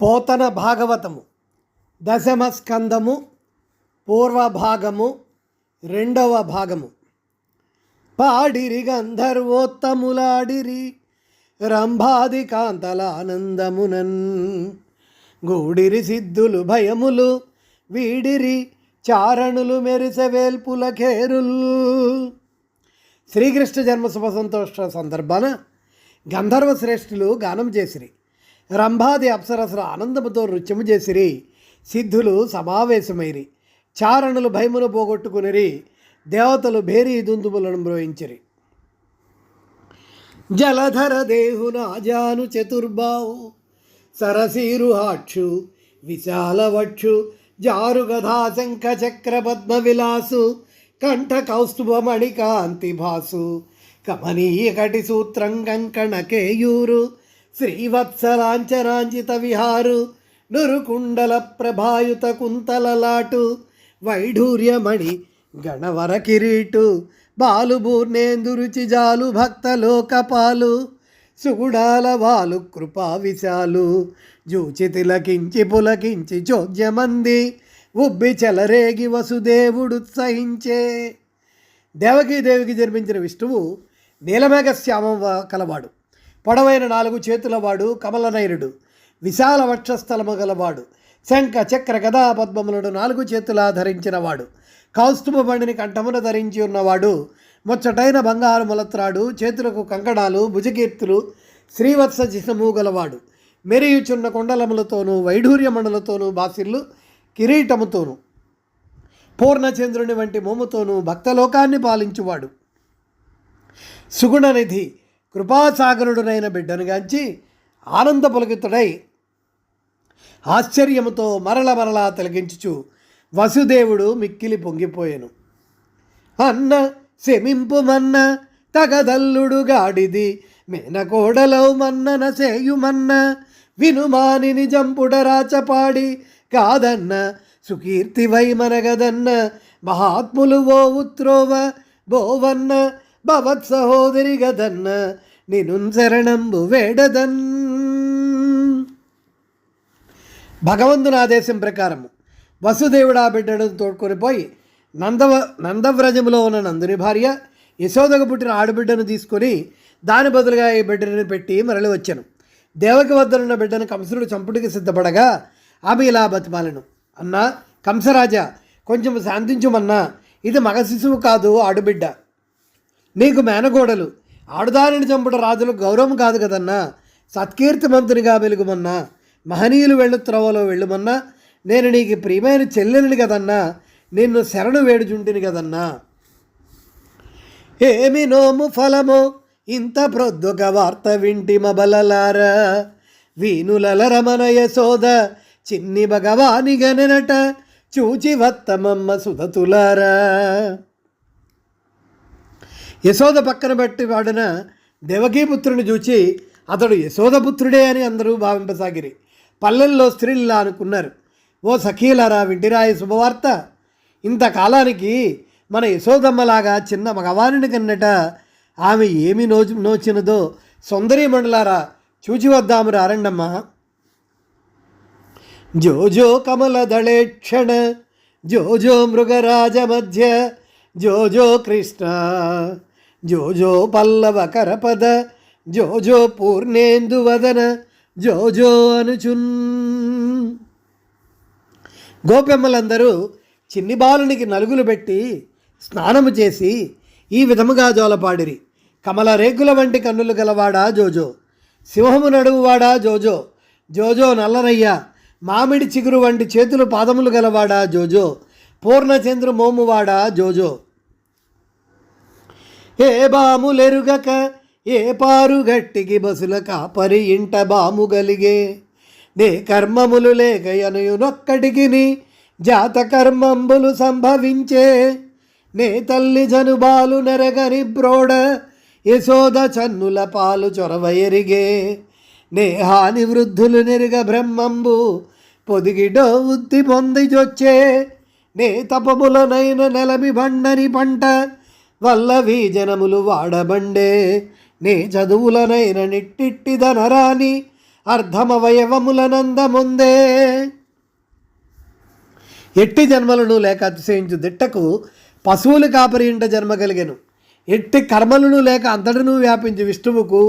పోతన భాగవతము దశమ స్కందము పూర్వభాగము రెండవ భాగము. పాడిరి గంధర్వోత్తములాడిరి రంభాది కాంతల ఆనందమునన్, గూడిరి సిద్ధులు భయములు వీడిరి చారణులు మెరిసెవేల్పుల ఖేరుల్. శ్రీకృష్ణ జన్మ శుభ సంతోష సందర్భాన గంధర్వ శ్రేష్ఠులు గానం చేసిరి. రంభాది అప్సరసుల ఆనందముతో నృత్యము చేసిరి. సిద్ధులు సమావేశమైరి. చారణులు భయమును పోగొట్టుకునిరి. దేవతలు భేరీ దుందుములను మ్రోయించిరి. జలధర దేహునాజాను చతుర్బాహు సరసీరుహాక్షు విశాలవక్షు జారుగధా శంఖ చక్ర పద్మ విలాసు కంఠ కౌస్తుభమణి కాంతి భాసు కమనీయ కటి సూత్రం కంకణ కేయూరు శ్రీవత్సలాంచరాంజిత విహారు నురుకుండల ప్రభాయుత కుంతలలాటు వైఢూర్యమణి గణవర కిరీటు బాలుబూర్నేందు రుచి జాలు భక్త లోకపాలు సుగుడాల వాలు కృపా విశాలు జూచి తిలకించి పులకించి చోద్యమంది ఉబ్బి చెలరేగి వసుదేవుడుత్సహించే. దేవకీదేవికి జన్మించిన విష్ణువు నీలమేఘ శ్యామం కలవాడు. పొడవైన 4 చేతులవాడు. కమలనైరుడు. విశాల వక్షస్థలము గలవాడు. శంఖ చక్ర గదా పద్మములను 4 చేతులా ధరించినవాడు. కౌస్తుభమణిని కంఠమున ధరించి ఉన్నవాడు. ముచ్చటైన బంగారు ములత్రాడు. చేతులకు కంకణాలు భుజకీర్తులు శ్రీవత్స జిసము గలవాడు. మెరియుచున్న కుండలములతోనూ వైఢూర్యమణులతోనూ బాసిల్లు కిరీటముతోనూ పూర్ణచంద్రుని వంటి మోముతోనూ భక్తలోకాన్ని పాలించువాడు. సుగుణనిధి కృపాసాగరుడునైన బిడ్డనుగాంచి ఆనంద పులకితుడై ఆశ్చర్యముతో మరలా తిలకించుచు వసుదేవుడు మిక్కిలి పొంగిపోయెను. అన్న శమింపుమన్న తగదల్లుడు గాడిది మేనకోడలవు మన్నన సేయుమన్న వినుమాని నిజంపుడరాచపాడి కాదన్న సుకీర్తి వైమనగదన్న మహాత్ములు ఓ ఉత్రోవ బోవన్న భవత్ సహోదరి గదన్న నిను శరణంబు వేడదన్. భగవంతుని ఆదేశం ప్రకారము వసుదేవుడు ఆ బిడ్డను తోడుకొని పోయి నందవ్రజములో ఉన్న నందుని భార్య యశోదకు పుట్టిన ఆడబిడ్డను తీసుకొని దాని బదులుగా ఈ బిడ్డను పెట్టి మరలి వచ్చాను. దేవకి వద్దనున్న బిడ్డను కంసుడు చంపుడికి సిద్ధపడగా ఆమె ఇలా బతిమాలను. అన్నా కంసరాజా, కొంచెం శాంతించుమన్నా. ఇది మగ శిశువు కాదు, ఆడుబిడ్డ. నీకు మేనగోడలు. ఆడుదానిని చంపుట రాజులకు గౌరవం కాదు కదన్నా. సత్కీర్తిమంతునిగా వెలుగుమన్నా. మహనీయులు వెళ్ళు త్రవలో వెళ్ళుమన్నా. నేను నీకు ప్రియమైన చెల్లెలిని కదన్నా. నిన్ను శరణు వేడుచుంటిని కదన్నా. ఏమి నోము ఫలమో ఇంత ప్రొద్దుక వార్త వింటి మబలలార వీనులల రమణ యశోద చిన్ని భగవాని గననట చూచి వత్తమమ్మ సుధతులారా. యశోద పక్కన బట్టి వాడిన దేవకీపుత్రుని చూచి అతడు యశోదపుత్రుడే అని అందరూ భావింపసాగిరి. పల్లెల్లో స్త్రీలా అనుకున్నారు. ఓ సఖీలారా, వింటిరాయి శుభవార్త. ఇంతకాలానికి మన యశోదమ్మలాగా చిన్న మగవానిని కన్నట ఆమె ఏమి నోచినదో సుందరీమణులారా చూచి వద్దాము రారండమ్మా. జోజో కమలదళేక్షణ జోజో మృగరాజ మధ్య జోజో కృష్ణ జోజో పల్లవ కరపద జోజో పూర్ణేందువదన జోజో అనుచున్. గోపెమ్మలందరూ చిన్ని బాలునికి నలుగులు పెట్టి స్నానము చేసి ఈ విధముగా జోలపాడిరి. కమల రేకుల వంటి కన్నులు గలవాడా జోజో, సింహము నడువువాడా జోజో, జోజో నల్లనయ్య, మామిడి చిగురు వంటి చేతులు పాదములు గలవాడా జోజో, పూర్ణచంద్రు మోమువాడా జోజో. ఏ బాములెరుగక ఏ పారుగట్టికి బసుల కాపరి ఇంట బాము గలిగే నే కర్మములు లేక ఎనుయునొక్కటికిని జాత కర్మంబులు సంభవించే నే తల్లి జనుబాలు నెరగని బ్రోడ యశోద చన్నుల పాలు చొరవ ఎరిగే నే హాని వృద్ధులు నెరుగ బ్రహ్మంబు పొదిగిడో ఉత్తి పొందిజొచ్చే నే తపములనైన నెలమి బండని పంట వల్లవి జనములు వాడబండే నే చదువులనైన నిట్టిట్టిదనరాని అర్ధమవయవములనందముందే. ఎట్టి జన్మలను లేక అతిశయించు దిట్టకు పశువులు కాపరి ఇంట జన్మ కలిగెను. ఎట్టి కర్మలను లేక అంతటను వ్యాపించు విష్ణువుకు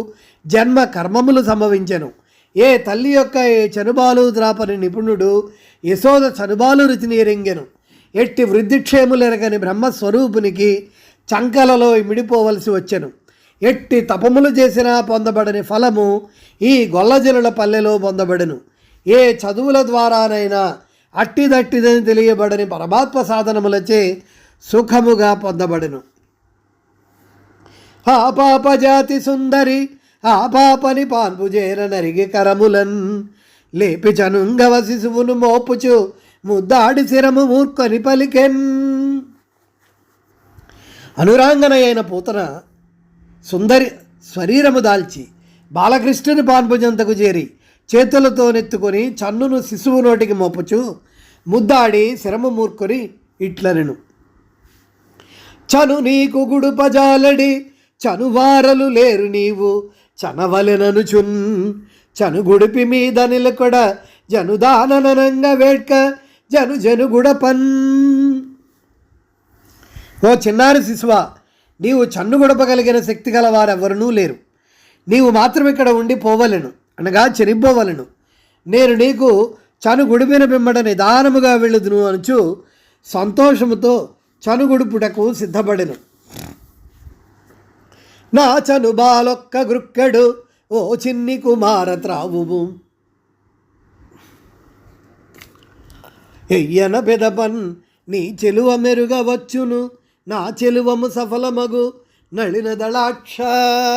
జన్మ కర్మములు సంభవించెను. ఏ తల్లి యొక్క ఏ చనుబాలు ద్రాపని నిపుణుడు యశోద చనుబాలు రుచిని ఎరింగెను. ఎట్టి వృద్ధిక్షేములెరగని బ్రహ్మస్వరూపునికి చంకలలో మిడిపోవలసి వచ్చెను. ఎట్టి తపములు చేసినా పొందబడని ఫలము ఈ గొల్లజనుల పల్లెలో పొందబడెను. ఏ చదువుల ద్వారానైనా అట్టిదట్టిదని తెలియబడని పరమాత్మ సాధనములచే సుఖముగా పొందబడెను. ఆ పాప జాతి సుందరి ఆ పాపని పాన్పు చేర నరిగి కరములన్ లేపి చనుంగవ శిశువును మోపుచు ముద్దాడి శిరము మూర్ఖని పలికెన్. అనురాంగన అయిన పూతన సుందరి శరీరము దాల్చి బాలకృష్ణుని పాన్పుజంతకు చేరి చేతులతో నెత్తుకొని చన్నును శిశువు నోటికి మోపుచు ముద్దాడి శిరము మూర్ఖుని ఇట్లనెను. చను నీకు గుడుపజాలడి చనువారలు లేరు నీవు చనవలెననుచున్ చనుగుడిపి మీద నిలకొడ జనుదాననంగ వేడ్క జను గుడపన్. ఓ చిన్నారి శిశువా, నీవు చన్ను గుడపగలిగిన శక్తి గల వారెవరనూ లేరు. నీవు మాత్రం ఇక్కడ ఉండి పోవలెను, అనగా చెరిపోవలను. నేను నీకు చనుగుడిపిన పిమ్మట నిదానముగా వెళ్ళుదును అనుచు సంతోషముతో చనుగుడుపుటకు సిద్ధపడెను. నా చను బాలొక్క గ్రుక్కెడు ఓ చిన్ని కుమార త్రావుము ఎయ్యన పెదపన్ నీ చెలువ మెరుగవచ్చును నా చెలువము సఫలమగు నళిన దళాక్ష.